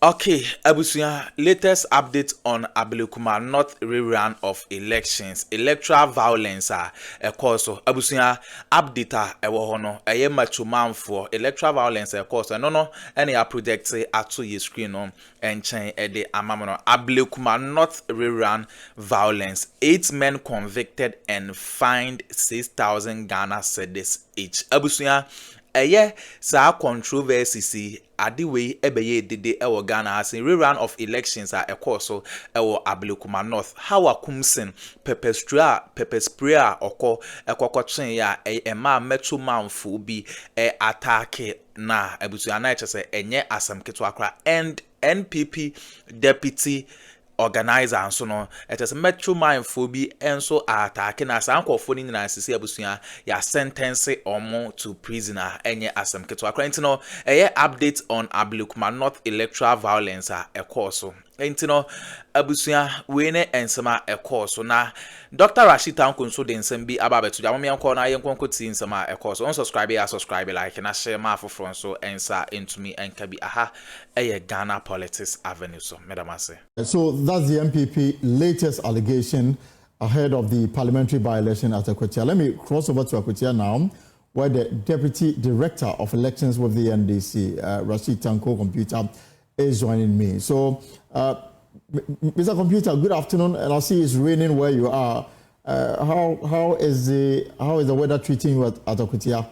Okay, Abusuya, latest update on Ablekuma not rerun of elections. Electoral violence a course Abusuya update a ewo ho no eye machuman for electoral violence a course no any a project ato ye screen no enchen e de amamono Ablekuma not rerun violence. 8 men convicted and fined 6,000 Ghana cedis each. Abusuya eye sa controversy si adiwe ebeye dede ewo Ghana as in rerun of elections are ekoso ewo Ablekuma North how akumsin pepper spray oko ekokotwen ya ema metro manfo bi attack na ebusu ana chese enye asam keto akra and NPP deputy organizer and so no it is metro mindful be enso attack na sankofo ni nyina sisi abusua ya sentence omo to prisoner enye asem keto akra ntino update on Ablekuma North electoral violence a course ntino abusua we ne ensema course na Dr. Rashid Tankun so den sembi ababetu ja mo yanko na yenkonko ti nsema course on subscribe like na share ma for so ensa into me enka bi aha Ghana politics avenue so medamase. So that's the MPP latest allegation ahead of the parliamentary by-election at Akwatia. Let me cross over to Akwatia now, where the Deputy Director of Elections with the NDC, Rashid Tanko Computer, is joining me. So, Mr. Computer, good afternoon, and I see it's raining where you are. How is the weather treating you at Akwatia?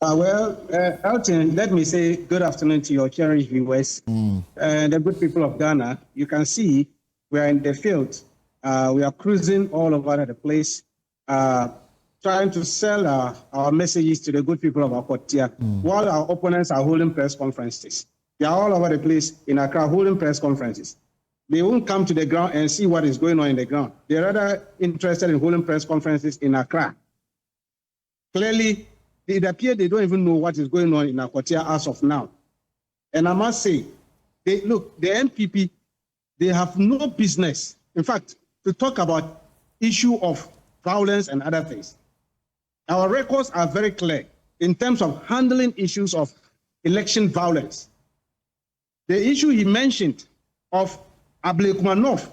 Well, Elton, let me say good afternoon to your cherished viewers and the good people of Ghana. You can see we are in the field. We are cruising all over the place, trying to sell our messages to the good people of Akwatia, while our opponents are holding press conferences. They are all over the place in Accra holding press conferences. They won't come to the ground and see what is going on in the ground. They're rather interested in holding press conferences in Accra. Clearly, it appears they don't even know what is going on in Akwatia as of now. And I must say, the NPP, they have no business, in fact, to talk about issue of violence and other things. Our records are very clear in terms of handling issues of election violence. The issue he mentioned of Ablekuma North,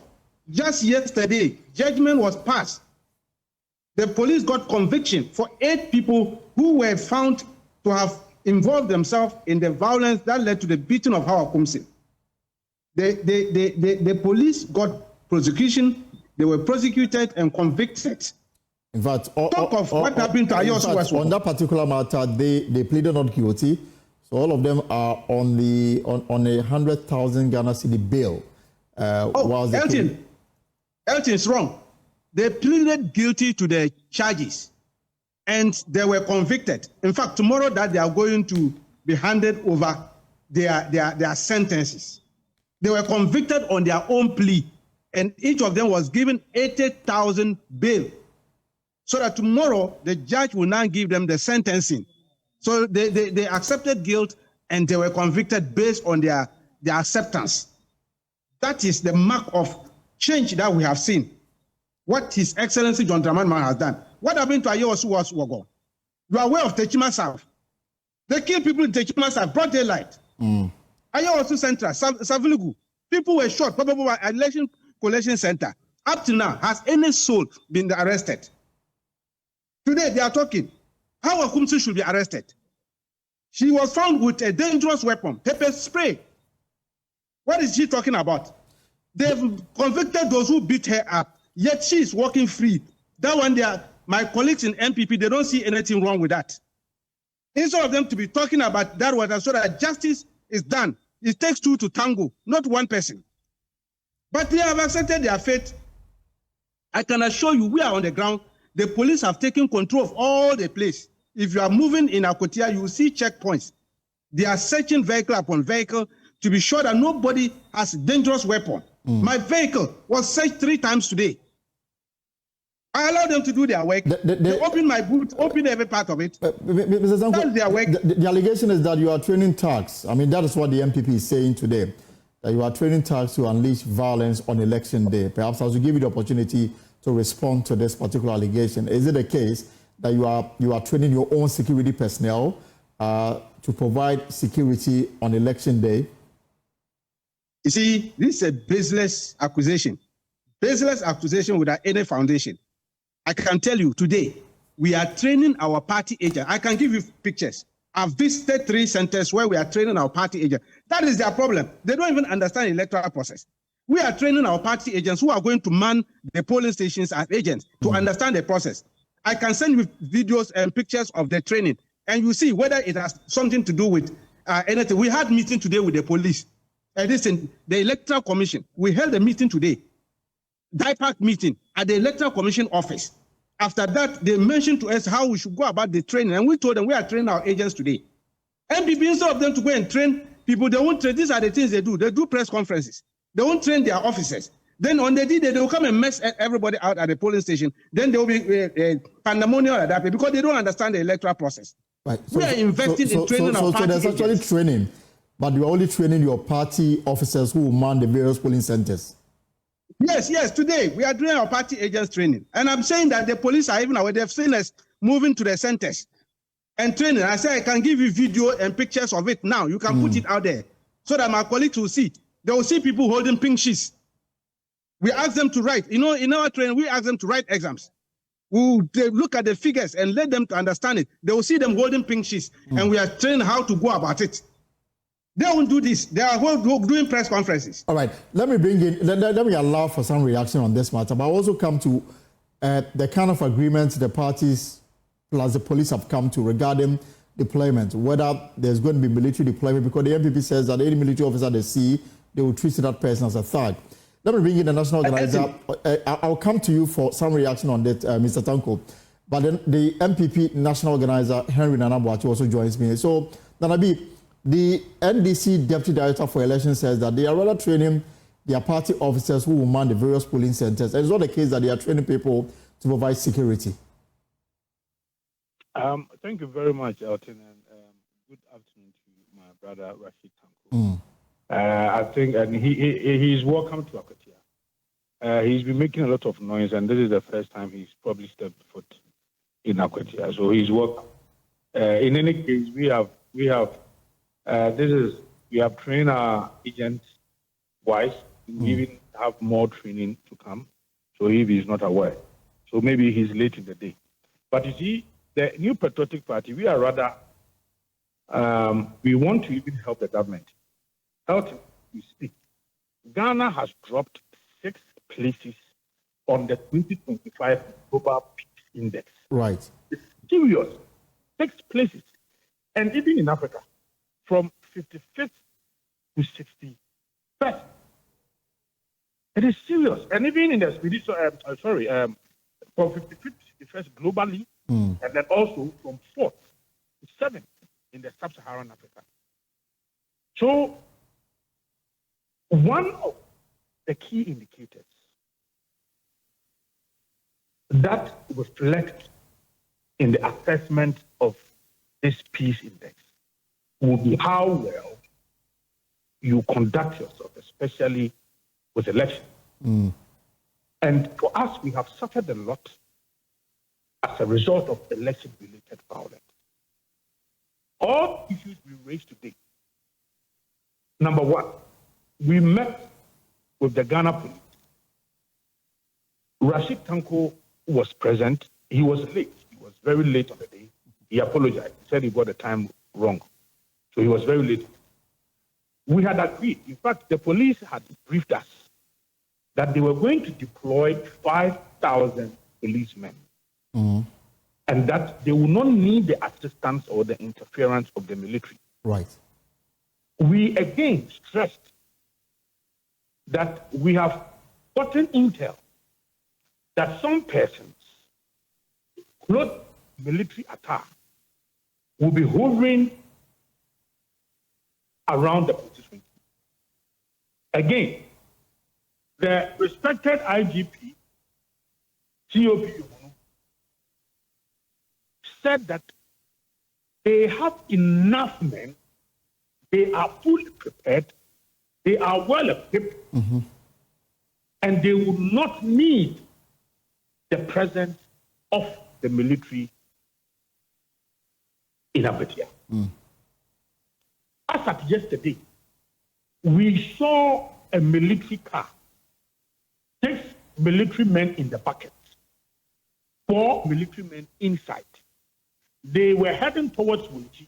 just yesterday, judgment was passed. The police got conviction for 8 people who were found to have involved themselves in the violence that led to the beating of Hawa Kumsin. The police got prosecution, they were prosecuted and convicted. In fact, what happened to Ayosu on that particular matter, they pleaded not guilty. So all of them are on a 100,000 Ghana cedi bail. Elton is wrong. They pleaded guilty to the charges and they were convicted. In fact, tomorrow that they are going to be handed over their sentences. They were convicted on their own plea and each of them was given 80,000 bail so that tomorrow the judge will now give them the sentencing. So they accepted guilt and they were convicted based on their acceptance. That is the mark of change that we have seen. What His Excellency John Dramani Mahama has done. What happened to Ayosu Wogo? You are aware of Techima South. They killed people in Techima South, broad daylight. Ayosu Central, Savilugu. People were shot, probably by election collection center. Up to now, has any soul been arrested? Today they are talking. How Akumsi should be arrested? She was found with a dangerous weapon, pepper spray. What is she talking about? They've convicted those who beat her up. Yet she is walking free. That one there, my colleagues in NPP, they don't see anything wrong with that. Instead of them to be talking about that water so that justice is done, it takes 2 to tango, not 1 person. But they have accepted their fate. I can assure you, we are on the ground. The police have taken control of all the place. If you are moving in Akwatia, you will see checkpoints. They are searching vehicle upon vehicle to be sure that nobody has a dangerous weapon. My vehicle was searched 3 times today. I allowed them to do their work. They opened my boot, opened every part of it. Mr. Zanko, that's their work. The allegation is that you are training thugs. I mean, that is what the MPP is saying today, that you are training thugs to unleash violence on election day. Perhaps I will give you the opportunity to respond to this particular allegation. Is it a case that you are training your own security personnel to provide security on election day? You see, this is a baseless accusation. Baseless accusation without any foundation. I can tell you today, we are training our party agent. I can give you pictures. I've visited 3 centers where we are training our party agent. That is their problem. They don't even understand the electoral process. We are training our party agents who are going to man the polling stations as agents to understand the process. I can send you videos and pictures of the training, and you see whether it has something to do with anything. We had meeting today with the police. Listen, the Electoral Commission, we held a meeting today, DIPAC meeting at the Electoral Commission office. After that, they mentioned to us how we should go about the training, and we told them we are training our agents today. MPP, instead of them to go and train people, they won't train. These are the things they do. They do press conferences. They won't train their officers. Then on the day, they will come and mess everybody out at the polling station. Then there will be pandemonium at that because they don't understand the electoral process. Right. We are investing in training our party there's actually agents. training, but you are only training your party officers who will man the various polling centers. Yes. Today, we are doing our party agents training. And I'm saying that the police are even aware. They've seen us moving to the centers and training. I say I can give you video and pictures of it now. You can put it out there so that my colleagues will see. They will see people holding pink sheets. We ask them to write. You know, in our training, we ask them to write exams. They look at the figures and let them to understand it. They will see them holding pink sheets, and we are training how to go about it. They won't do this. They are doing press conferences. All right. Let me bring in, let me allow for some reaction on this matter, but I'll also come to the kind of agreements the parties plus the police have come to regarding deployment, whether there's going to be military deployment, because the MPP says that any military officer they see, they will treat that person as a thug. Let me bring in the national organizer. I'll come to you for some reaction on that, Mr. Tanko. But then the MPP national organizer, Henry Nanabuachi, also joins me. So, Nanabi, the NDC Deputy Director for Elections says that they are rather training their party officers who will man the various polling centers. And it's not the case that they are training people to provide security. Thank you very much, Elton, and good afternoon to my brother, Rashid Tanko. I think, and he's welcome to Akwatia. He's been making a lot of noise, and this is the first time he's probably stepped foot in Akwatia. So he's welcome. In any case, we have trained our agents twice. We even have more training to come. So if he's not aware, so maybe he's late in the day. But you see, the New Patriotic Party, we are rather we want to even help the government. We speak. Ghana has dropped 6 places on the 2025 Global Peace Index. Right. It's serious. 6 places. And even in Africa, from 55th to 61st. It is serious. And even in the Swedish, from 55th to 61st globally, and then also from 4th to 7th in the sub-Saharan Africa. So, one of the key indicators that reflect in the assessment of this peace index will be how well you conduct yourself, especially with elections. And for us, we have suffered a lot as a result of election-related violence. All issues we raised today. Number one, we met with the Ghana police. Rashid Tanko was present. He was late. He was very late on the day. He apologized. He said he got the time wrong. So he was very late. We had agreed. In fact, the police had briefed us that they were going to deploy 5,000 policemen. And that they will not need the assistance or the interference of the military. Right. We again stressed that we have gotten intel that some persons, clothed military attire, will be hovering around the police wing. Again, the respected IGP, COP, said that they have enough men, they are fully prepared, they are well equipped, and they will not need the presence of the military in Akwatia. As at yesterday, we saw a military car, 6 military men in the bucket, 4 military men inside. They were heading towards Wenchi.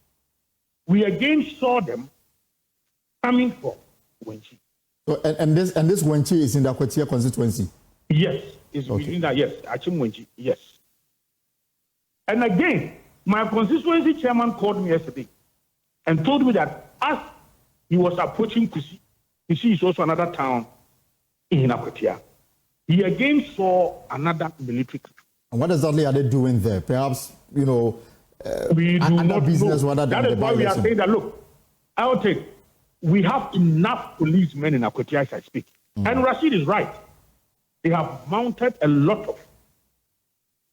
We again saw them coming from Wenchi. So, and this Wenchi is in the Akwatia constituency? Yes, it's within that, yes, Achim Wenchi, yes. And again, my constituency chairman called me yesterday and told me that as he was approaching Kusi is also another town in Akwatia, he again saw another military car. And what exactly are they doing there? Perhaps, you know, we do not business know. rather than that is why we are saying that, look, I'll take, we have enough policemen in Akwatia as I speak. And Rashid is right. They have mounted a lot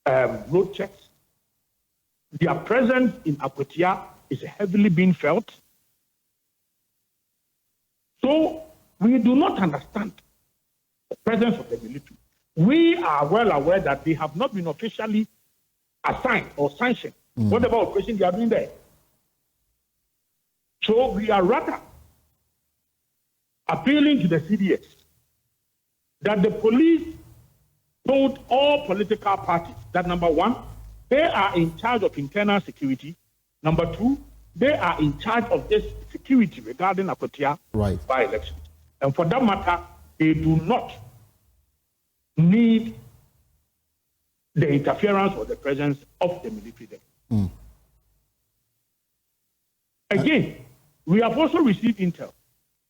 of road checks. Their presence in Akwatia is heavily being felt. So we do not understand the presence of the military. We are well aware that they have not been officially assigned or sanctioned whatever operation they are doing there. So we are rather appealing to the CDS that the police told all political parties that, number one, they are in charge of internal security. Number two, they are in charge of this security regarding Akwatia by elections. And for that matter, they do not need the interference or the presence of the military there. Again, we have also received intel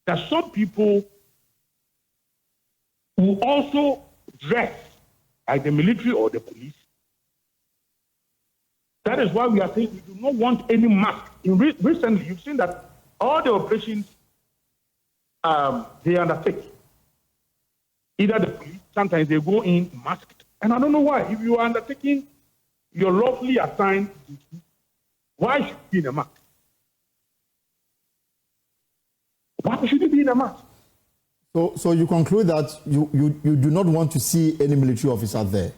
that some people who also dress like the military or the police. That is why we are saying we do not want any mask. Recently, you've seen that all the operations they undertake, either the police, sometimes they go in masked. And I don't know why. If you are undertaking your lawfully assigned duty, why should you be in a mask? Why should you be in a mask? So you conclude that you do not want to see any military officer there?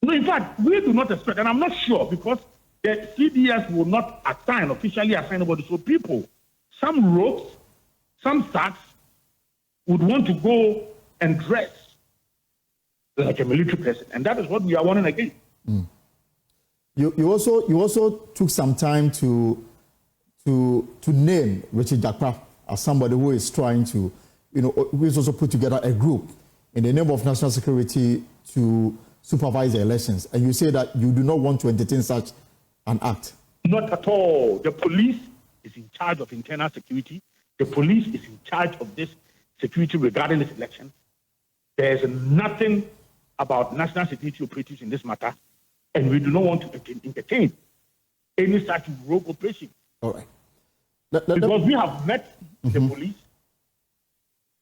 No, in fact, we do not expect, and I'm not sure because the CDS will not officially assign anybody. So people, some rogues, some thugs would want to go and dress like a military person, and that is what we are warning against. You also took some time to name Richard Jakpa as somebody who is trying to, who is also put together a group in the name of national security to supervise the elections. And you say that you do not want to entertain such an act. Not at all. The police is in charge of internal security. The police is in charge of this security regarding this election. There is nothing about national security operatives in this matter, and we do not want to entertain any such rogue operation. All right. Because we have met the police,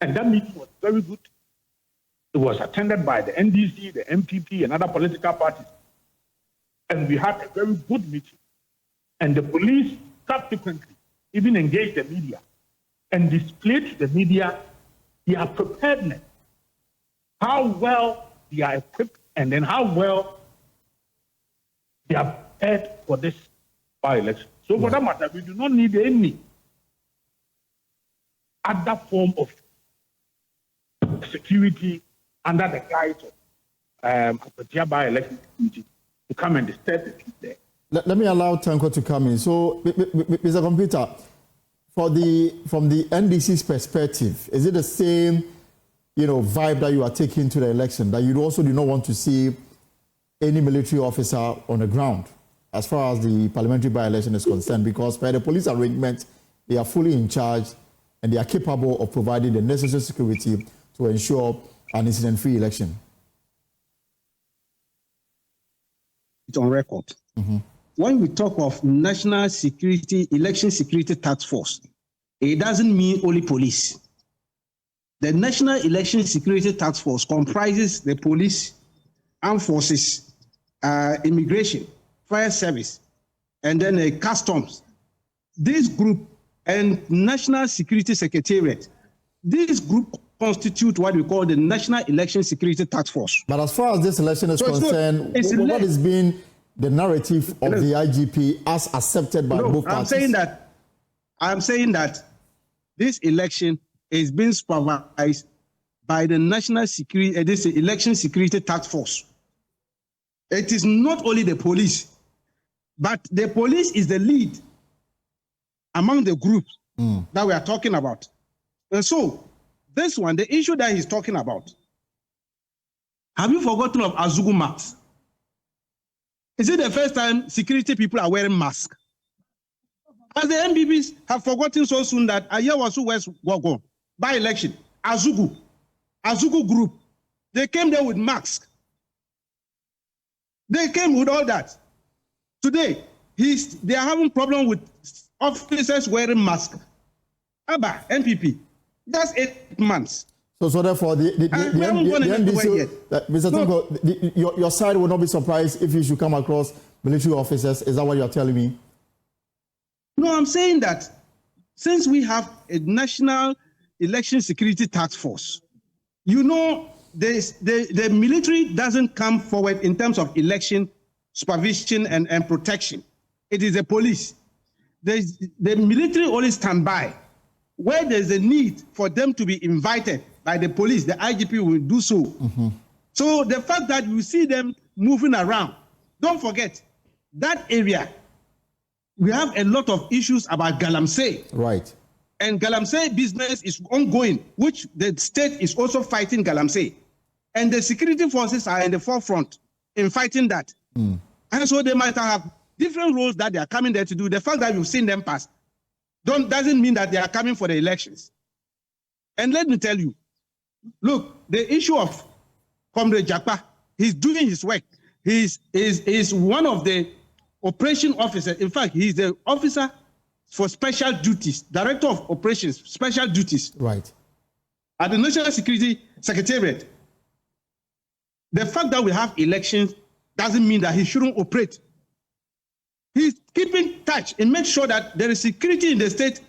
and that meeting was very good. It was attended by the NDC, the MPP, and other political parties. And we had a very good meeting. And the police subsequently even engaged the media and displayed to the media their preparedness, how well they are equipped, and then how well they are prepared for this by-election. So for that matter, we do not need any other form of security under the guise of Akwatia by-election security to come and disturb the peace there. Let me allow Tanko to come in. So, Mr. Computer, from the NDC's perspective, is it the same, vibe that you are taking to the election, that you also do not want to see any military officer on the ground as far as the parliamentary by-election is concerned? Because by the police arrangement, they are fully in charge and they are capable of providing the necessary security to ensure an incident-free election. It's on record. When we talk of national security, election security task force, it doesn't mean only police. The National Election Security Task Force comprises the police, armed forces, immigration, fire service, and then customs. This group and National Security Secretariat, this group constitute what we call the National Election Security Task Force. But as far as this election is concerned, what has been the narrative of the IGP as accepted by both parties? I'm saying that this election is being supervised by the National Security, this Election Security Task Force. It is not only the police, but the police is the lead among the groups that we are talking about. And so, this one, the issue that he's talking about, have you forgotten of Azugu masks? Is it the first time security people are wearing masks? As the MPPs have forgotten so soon that Ayawasu West Gogo, by election, Azugu group, they came there with masks. They came with all that. Today, they are having problem with officers wearing masks. Abba, NPP, that's 8 months. So therefore, the NDC, Mr. Tungo, your side will not be surprised if you should come across military officers. Is that what you're telling me? No, I'm saying that since we have a National Election Security Task Force, you know, the military doesn't come forward in terms of election supervision and protection. It is the police. The military only stand by. Where there's a need for them to be invited by the police, the IGP will do so. So the fact that you see them moving around, don't forget, that area, we have a lot of issues about Galamsey. Right. And Galamsey business is ongoing, which the state is also fighting Galamsey. And the security forces are in the forefront in fighting that. And so they might have different roles that they are coming there to do. The fact that you've seen them pass doesn't mean that they are coming for the elections. And let me tell you, look, the issue of Comrade Jakpa, he's doing his work. He's one of the operation officers. In fact, he's the officer for special duties, director of operations, special duties. Right. At the National Security Secretariat. The fact that we have elections doesn't mean that he shouldn't operate. He's keeping touch and make sure that there is security in the state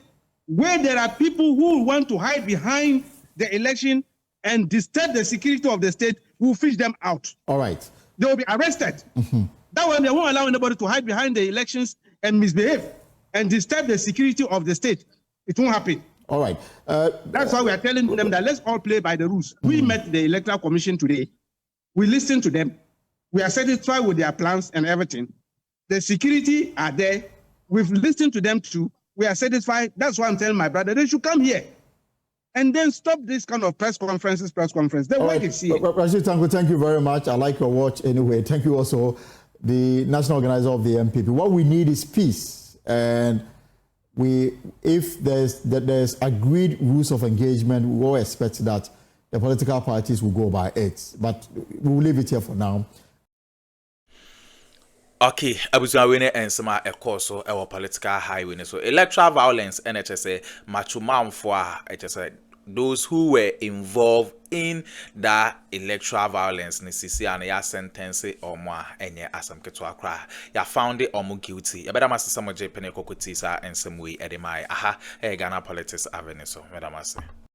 where there are people who want to hide behind the election and disturb the security of the state, who fish them out. All right. They will be arrested. That way they won't allow anybody to hide behind the elections and misbehave and disturb the security of the state. It won't happen. All right. That's why we are telling them that let's all play by the rules. We met the Electoral Commission today. We listened to them. We are satisfied with their plans and everything. The security are there. We've listened to them too. We are satisfied. That's why I'm telling my brother they should come here and then stop this kind of press conference. The work is here. Rashid Tanko, thank you very much. I like your watch anyway. Thank you also, the national organizer of the MPP. What we need is peace. And if there's agreed rules of engagement, we all expect that the political parties will go by it. But we will leave it here for now. Okay, abusua wene ensema ekoso ewo political highway so electoral violence NHS machumamfo a those who were involved in that electoral violence ni sisi and ya sentence omo enye asam keto akra ya found it omo guilty ya bedama sisa mo je pene kokoti sa ensem we edemai aha Ghana Politics Avenue so medama se